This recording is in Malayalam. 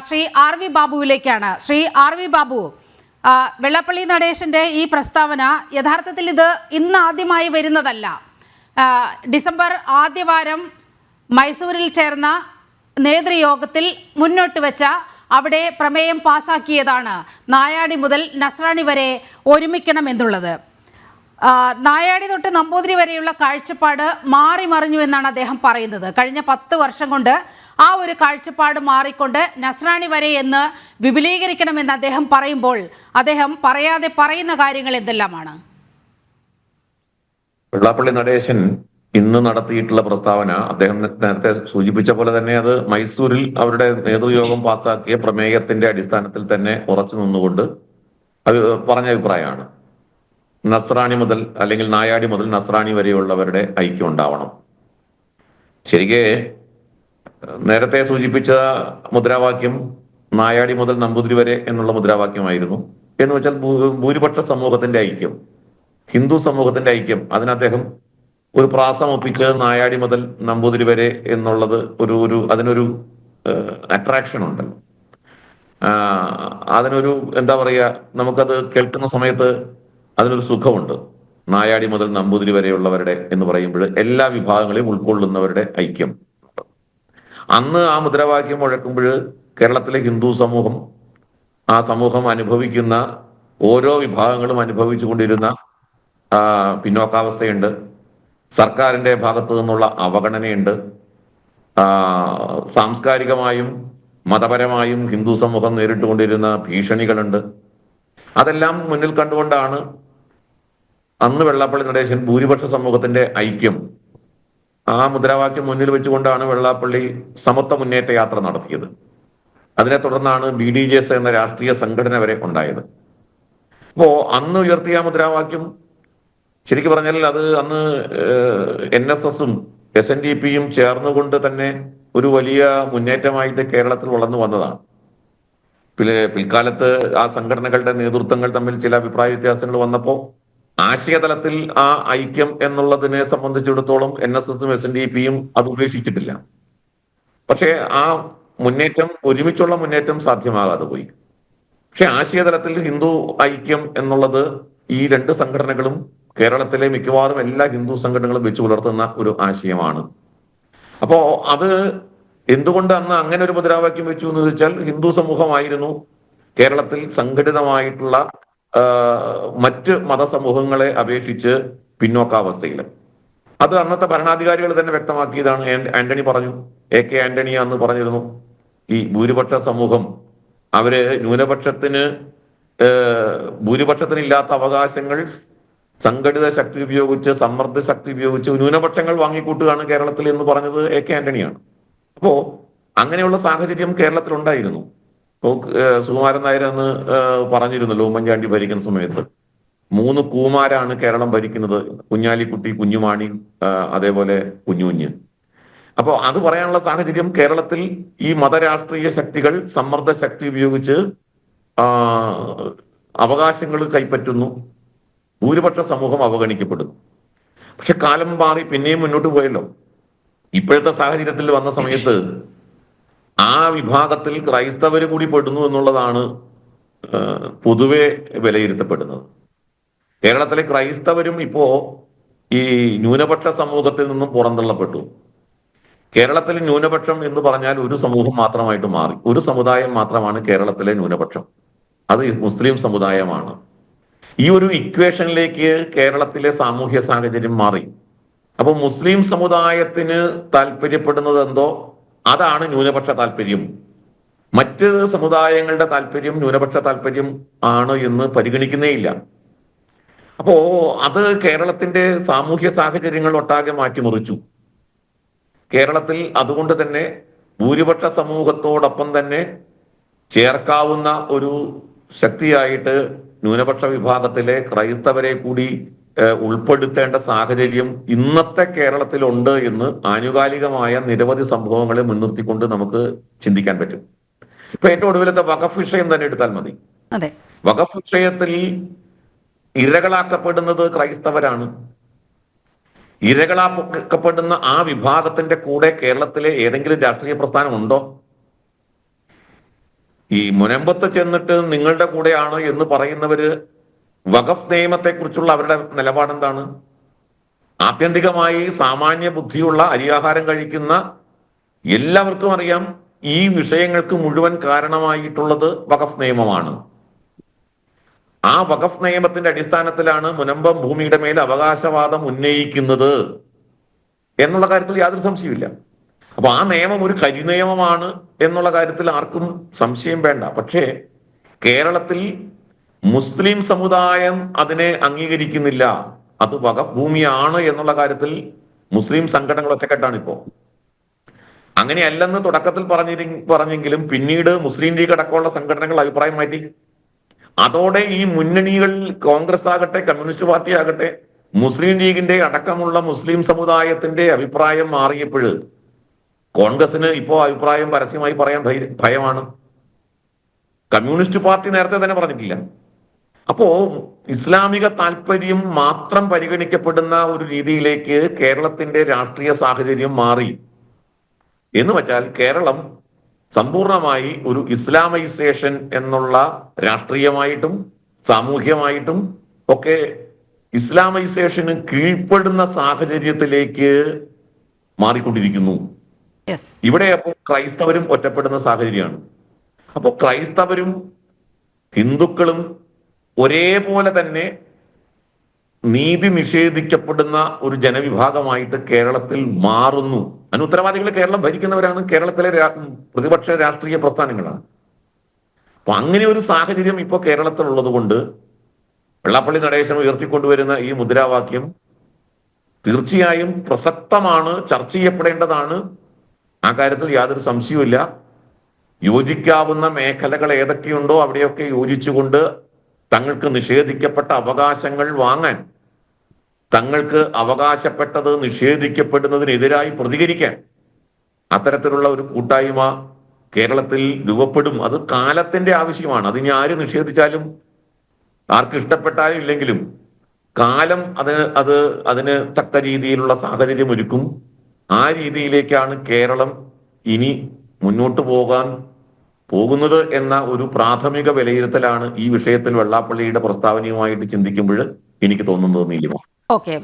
ശ്രീ ആർ വി ബാബുവിലേക്കാണ്. ശ്രീ ആർ വി ബാബു, വെള്ളാപ്പള്ളി നടേശൻ്റെ ഈ പ്രസ്താവന യഥാർത്ഥത്തിൽ ഇത് ഇന്ന് ആദ്യമായി വരുന്നതല്ല. ഡിസംബർ ആദ്യവാരം മൈസൂരിൽ ചേർന്ന നേതൃയോഗത്തിൽ മുന്നോട്ട് വെച്ച അവിടെ പ്രമേയം പാസാക്കിയതാണ് നായാടി മുതൽ നസ്രാണി വരെ ഒരുമിക്കണമെന്നുള്ളത്. നായാടി തൊട്ട് നമ്പൂതിരി വരെയുള്ള കാഴ്ചപ്പാട് മാറി മറിഞ്ഞു എന്നാണ് അദ്ദേഹം പറയുന്നത്. കഴിഞ്ഞ 10 വർഷം കൊണ്ട് ആ ഒരു കാഴ്ചപ്പാട് മാറിക്കൊണ്ട് നസ്രാണി വരെ എന്ന് വിപുലീകരിക്കണമെന്ന് അദ്ദേഹം പറയുമ്പോൾ അദ്ദേഹം പറയാതെ പറയുന്ന കാര്യങ്ങൾ എന്തെല്ലാമാണ്? വെള്ളാപ്പള്ളി നടേശൻ ഇന്ന് നടത്തിയിട്ടുള്ള പ്രസ്താവന അദ്ദേഹം നേരത്തെ സൂചിപ്പിച്ച പോലെ തന്നെ അത് മൈസൂരിൽ അവരുടെ നേതൃയോഗം പാസാക്കിയ പ്രമേയത്തിന്റെ അടിസ്ഥാനത്തിൽ തന്നെ ഉറച്ചു നിന്നുകൊണ്ട് പറഞ്ഞ അഭിപ്രായമാണ്. നസ്രാണി മുതൽ അല്ലെങ്കിൽ നായാടി മുതൽ നസ്രാണി വരെയുള്ളവരുടെ ഐക്യം ഉണ്ടാവണം. ശരിക്ക് നേരത്തെ സൂചിപ്പിച്ച മുദ്രാവാക്യം നായാടി മുതൽ നമ്പൂതിരി വരെ എന്നുള്ള മുദ്രാവാക്യമായിരുന്നു. എന്ന് വെച്ചാൽ ഭൂരിപക്ഷ സമൂഹത്തിന്റെ ഐക്യം, ഹിന്ദു സമൂഹത്തിന്റെ ഐക്യം. അതിന് അദ്ദേഹം ഒരു പ്രാസം ഒപ്പിച്ച് നായാടി മുതൽ നമ്പൂതിരി വരെ എന്നുള്ളത് അതിനൊരു അട്രാക്ഷൻ ഉണ്ടല്ലോ. അതിനൊരു എന്താ പറയുക, നമുക്കത് കേൾക്കുന്ന സമയത്ത് അതിനൊരു സുഖമുണ്ട്. നായാടി മുതൽ നമ്പൂതിരി വരെയുള്ളവരുടെ എന്ന് പറയുമ്പോൾ എല്ലാ വിഭാഗങ്ങളെയും ഉൾക്കൊള്ളുന്നവരുടെ ഐക്യം. അന്ന് ആ മുദ്രാവാക്യം മുഴക്കുമ്പോൾ കേരളത്തിലെ ഹിന്ദു സമൂഹം, ആ സമൂഹം അനുഭവിക്കുന്ന ഓരോ വിഭാഗങ്ങളും അനുഭവിച്ചു കൊണ്ടിരുന്ന പിന്നോക്കാവസ്ഥയുണ്ട്, സർക്കാരിന്റെ ഭാഗത്തു നിന്നുള്ള അവഗണനയുണ്ട്, സാംസ്കാരികമായും മതപരമായും ഹിന്ദു സമൂഹം നേരിട്ടുകൊണ്ടിരുന്ന ഭീഷണികളുണ്ട്. അതെല്ലാം മുന്നിൽ കണ്ടുകൊണ്ടാണ് അന്ന് വെള്ളാപ്പള്ളി നടേശൻ ഭൂരിപക്ഷ സമൂഹത്തിന്റെ ഐക്യം, ആ മുദ്രാവാക്യം മുന്നിൽ വെച്ചുകൊണ്ടാണ് വെള്ളാപ്പള്ളി സമത്വ മുന്നേറ്റ യാത്ര നടത്തിയത്. അതിനെ തുടർന്നാണ് BDJS എന്ന രാഷ്ട്രീയ സംഘടന വരെ ഉണ്ടായത്. അപ്പോ അന്ന് ഉയർത്തിയ മുദ്രാവാക്യം ശരിക്കും പറഞ്ഞാൽ അത് അന്ന് NSSഉം SNDPയും ചേർന്നുകൊണ്ട് തന്നെ ഒരു വലിയ മുന്നേറ്റമായിട്ട് കേരളത്തിൽ വളർന്നു വന്നതാണ്. പിൽക്കാലത്ത് ആ സംഘടനകളുടെ നേതൃത്വങ്ങൾ തമ്മിൽ ചില അഭിപ്രായ വ്യത്യാസങ്ങൾ വന്നപ്പോൾ ആശയതലത്തിൽ ആ ഐക്യം എന്നുള്ളതിനെ സംബന്ധിച്ചിടത്തോളം NSSഉം SNDPയും അത് ഉപേക്ഷിച്ചിട്ടില്ല. പക്ഷേ ആ മുന്നേറ്റം, ഒരുമിച്ചുള്ള മുന്നേറ്റം സാധ്യമാകാതെ പോയി. പക്ഷെ ആശയതലത്തിൽ ഹിന്ദു ഐക്യം എന്നുള്ളത് ഈ രണ്ട് സംഘടനകളും കേരളത്തിലെ മിക്കവാറും എല്ലാ ഹിന്ദു സംഘടനകളും വെച്ചു പുലർത്തുന്ന ഒരു ആശയമാണ്. അപ്പോ അത് എന്തുകൊണ്ട് അന്ന് അങ്ങനെ ഒരു മുദ്രാവാക്യം വെച്ചു എന്ന് വെച്ചാൽ ഹിന്ദു സമൂഹമായിരുന്നു കേരളത്തിൽ സംഘടിതമായിട്ടുള്ള മറ്റ് മതസമൂഹങ്ങളെ അപേക്ഷിച്ച് പിന്നോക്കാവസ്ഥയിൽ. അത് അന്നത്തെ ഭരണാധികാരികൾ തന്നെ വ്യക്തമാക്കിയതാണ്. ആന്റണി പറഞ്ഞു, AK ആന്റണി അന്ന് പറഞ്ഞിരുന്നു, ഈ ഭൂരിപക്ഷ സമൂഹം അവര് ഭൂരിപക്ഷത്തിനില്ലാത്ത അവകാശങ്ങൾ സംഘടിത ശക്തി ഉപയോഗിച്ച്, സമ്മർദ്ദ ശക്തി ഉപയോഗിച്ച് ന്യൂനപക്ഷങ്ങൾ വാങ്ങിക്കൂട്ടുകയാണ് കേരളത്തിൽ എന്ന് പറഞ്ഞത് AK ആന്റണിയാണ്. അപ്പോ അങ്ങനെയുള്ള സാഹചര്യം കേരളത്തിൽ ഉണ്ടായിരുന്നു. സുകുമാരൻ നായർ അന്ന് പറഞ്ഞിരുന്നല്ലോ, ഉമ്മൻചാണ്ടി ഭരിക്കുന്ന സമയത്ത് 3 കൂമാരാണ് കേരളം ഭരിക്കുന്നത്, കുഞ്ഞാലിക്കുട്ടി, കുഞ്ഞുമാണി, അതേപോലെ കുഞ്ഞുകുഞ്ഞ്. അപ്പോ അത് പറയാനുള്ള സാഹചര്യം കേരളത്തിൽ ഈ മതരാഷ്ട്രീയ ശക്തികൾ സമ്മർദ്ദ ശക്തി ഉപയോഗിച്ച് അവകാശങ്ങൾ കൈപ്പറ്റുന്നു, ഭൂരിപക്ഷ സമൂഹം അവഗണിക്കപ്പെടുന്നു. പക്ഷെ കാലം മാറി പിന്നെയും മുന്നോട്ട് പോയല്ലോ. ഇപ്പോഴത്തെ സാഹചര്യത്തിൽ വന്ന സമയത്ത് ആ വിഭാഗത്തിൽ ക്രൈസ്തവർ കൂടി പെടുന്നു എന്നുള്ളതാണ് പൊതുവെ വിലയിരുത്തപ്പെടുന്നത്. കേരളത്തിലെ ക്രൈസ്തവരും ഇപ്പോ ഈ ന്യൂനപക്ഷ സമൂഹത്തിൽ നിന്നും പുറന്തള്ളപ്പെട്ടു. കേരളത്തിൽ ന്യൂനപക്ഷം എന്ന് പറഞ്ഞാൽ ഒരു സമൂഹം മാത്രമായിട്ട് മാറി. ഒരു സമുദായം മാത്രമാണ് കേരളത്തിലെ ന്യൂനപക്ഷം, അത് മുസ്ലിം സമുദായമാണ്. ഈ ഒരു ഇക്വേഷനിലേക്ക് കേരളത്തിലെ സാമൂഹ്യ സാഹചര്യം മാറി. അപ്പൊ മുസ്ലിം സമുദായത്തിന് താല്പര്യപ്പെടുന്നത് എന്തോ അതാണ് ന്യൂനപക്ഷ താല്പര്യം. മറ്റ് സമുദായങ്ങളുടെ താല്പര്യം ന്യൂനപക്ഷ താല്പര്യം ആണ് എന്ന് പരിഗണിക്കുന്നേയില്ല. അപ്പോ അത് കേരളത്തിന്റെ സാമൂഹ്യ സാഹചര്യങ്ങൾ ഒട്ടാകെ മാറ്റിമറിച്ചു. കേരളത്തിൽ അതുകൊണ്ട് തന്നെ ഭൂരിപക്ഷ സമൂഹത്തോടൊപ്പം തന്നെ ചേർക്കാവുന്ന ഒരു ശക്തിയായിട്ട് ന്യൂനപക്ഷ വിഭാഗത്തിലെ ക്രൈസ്തവരെ കൂടി ഉൾപ്പെടുത്തേണ്ട സാഹചര്യം ഇന്നത്തെ കേരളത്തിലുണ്ട് എന്ന് ആനുകാലികമായ നിരവധി സംഭവങ്ങളെ മുൻനിർത്തിക്കൊണ്ട് നമുക്ക് ചിന്തിക്കാൻ പറ്റും. ഇപ്പൊ ഏറ്റവും ഒടുവിലത്തെ വഖഫ് വിഷയം തന്നെ എടുത്താൽ മതി. വഖഫ് വിഷയത്തിൽ ഇരകളാക്കപ്പെടുന്നത് ക്രൈസ്തവരാണ്. ഇരകളാക്കപ്പെടുന്ന ആ വിഭാഗത്തിന്റെ കൂടെ കേരളത്തിലെ ഏതെങ്കിലും രാഷ്ട്രീയ പ്രസ്ഥാനം ഉണ്ടോ? ഈ മുനമ്പത്ത് ചെന്നിട്ട് നിങ്ങളുടെ കൂടെയാണ് എന്ന് പറയുന്നവര് വഖഫ് നിയമത്തെക്കുറിച്ചുള്ള അവരുടെ നിലപാടെന്താണ്? ആത്യന്തികമായി സാമാന്യ ബുദ്ധിയുള്ള അരിയാഹാരം കഴിക്കുന്ന എല്ലാവർക്കും അറിയാം ഈ വിഷയങ്ങൾക്ക് മുഴുവൻ കാരണമായിട്ടുള്ളത് വഖഫ് നിയമമാണ്. ആ വഖഫ് നിയമത്തിന്റെ അടിസ്ഥാനത്തിലാണ് മുനമ്പം ഭൂമിയുടെ മേൽ അവകാശവാദം ഉന്നയിക്കുന്നത് എന്നുള്ള കാര്യത്തിൽ യാതൊരു സംശയമില്ല. അപ്പൊ ആ നിയമം ഒരു കരിനിയമമാണ് എന്നുള്ള കാര്യത്തിൽ ആർക്കും സംശയം വേണ്ട. പക്ഷേ കേരളത്തിൽ മുസ്ലിം സമുദായം അതിനെ അംഗീകരിക്കുന്നില്ല. അത് വഖഫ് ഭൂമിയാണ് എന്നുള്ള കാര്യത്തിൽ മുസ്ലിം സംഘടനകൾ ഒറ്റക്കെട്ടാണ് ഇപ്പോ. അങ്ങനെയല്ലെന്ന് തുടക്കത്തിൽ പറഞ്ഞെങ്കിലും പിന്നീട് മുസ്ലിം ലീഗ് അടക്കമുള്ള സംഘടനകൾ അഭിപ്രായം മാറ്റി. അതോടെ ഈ മുന്നണികൾ കോൺഗ്രസ് ആകട്ടെ കമ്മ്യൂണിസ്റ്റ് പാർട്ടി ആകട്ടെ മുസ്ലിം ലീഗിന്റെ അടക്കമുള്ള മുസ്ലിം സമുദായത്തിന്റെ അഭിപ്രായം മാറിയപ്പോൾ കോൺഗ്രസിന് ഇപ്പോ അഭിപ്രായം പരസ്യമായി പറയാൻ ഭയമാണ്. കമ്മ്യൂണിസ്റ്റ് പാർട്ടി നേരത്തെ തന്നെ പറഞ്ഞിട്ടില്ല. അപ്പോ ഇസ്ലാമിക താല്പര്യം മാത്രം പരിഗണിക്കപ്പെടുന്ന ഒരു രീതിയിലേക്ക് കേരളത്തിന്റെ രാഷ്ട്രീയ സാഹചര്യം മാറി എന്ന് വെച്ചാൽ കേരളം സമ്പൂർണമായി ഒരു ഇസ്ലാമൈസേഷൻ എന്നുള്ള രാഷ്ട്രീയമായിട്ടും സാമൂഹ്യമായിട്ടും ഒക്കെ ഇസ്ലാമൈസേഷന് കീഴ്പ്പെടുന്ന സാഹചര്യത്തിലേക്ക് മാറിക്കൊണ്ടിരിക്കുന്നു. ഇവിടെ അപ്പോൾ ക്രൈസ്തവരും ഒറ്റപ്പെടുന്ന സാഹചര്യമാണ്. അപ്പോൾ ക്രൈസ്തവരും ഹിന്ദുക്കളും ഒരേപോലെ തന്നെ നീതി നിഷേധിക്കപ്പെടുന്ന ഒരു ജനവിഭാഗമായിട്ട് കേരളത്തിൽ മാറുന്നു. അതിന് ഉത്തരവാദികൾ കേരളം ഭരിക്കുന്നവരാണ്, കേരളത്തിലെ പ്രതിപക്ഷ രാഷ്ട്രീയ പ്രസ്ഥാനങ്ങളാണ്. അപ്പൊ അങ്ങനെ ഒരു സാഹചര്യം ഇപ്പൊ കേരളത്തിലുള്ളത് കൊണ്ട് വെള്ളാപ്പള്ളി നടേശൻ ഉയർത്തിക്കൊണ്ടുവരുന്ന ഈ മുദ്രാവാക്യം തീർച്ചയായും പ്രസക്തമാണ്, ചർച്ച ചെയ്യപ്പെടേണ്ടതാണ്. ആ കാര്യത്തിൽ യാതൊരു സംശയവുമില്ല. യോജിക്കാവുന്ന മേഖലകൾ ഏതൊക്കെയുണ്ടോ അവിടെയൊക്കെ യോജിച്ചുകൊണ്ട് തങ്ങൾക്ക് നിഷേധിക്കപ്പെട്ട അവകാശങ്ങൾ വാങ്ങാൻ, തങ്ങൾക്ക് അവകാശപ്പെട്ടത് നിഷേധിക്കപ്പെടുന്നതിനെതിരായി പ്രതികരിക്കാൻ അത്തരത്തിലുള്ള ഒരു കൂട്ടായ്മ കേരളത്തിൽ രൂപപ്പെടും. അത് കാലത്തിന്റെ ആവശ്യമാണ്. അതിന് ആര് നിഷേധിച്ചാലും ആർക്ക് ഇഷ്ടപ്പെട്ടാലും ഇല്ലെങ്കിലും കാലം അതിന് തക്ക രീതിയിലുള്ള സാഹചര്യം ഒരുക്കും. ആ രീതിയിലേക്കാണ് കേരളം ഇനി മുന്നോട്ട് പോകുന്നത് എന്ന ഒരു പ്രാഥമിക വിലയിരുത്തലാണ് ഈ വിഷയത്തിൽ വെള്ളാപ്പള്ളിയുടെ പ്രസ്താവനയുമായിട്ട് ചിന്തിക്കുമ്പോൾ എനിക്ക് തോന്നുന്നത്. നീലിമ. ഓക്കെ.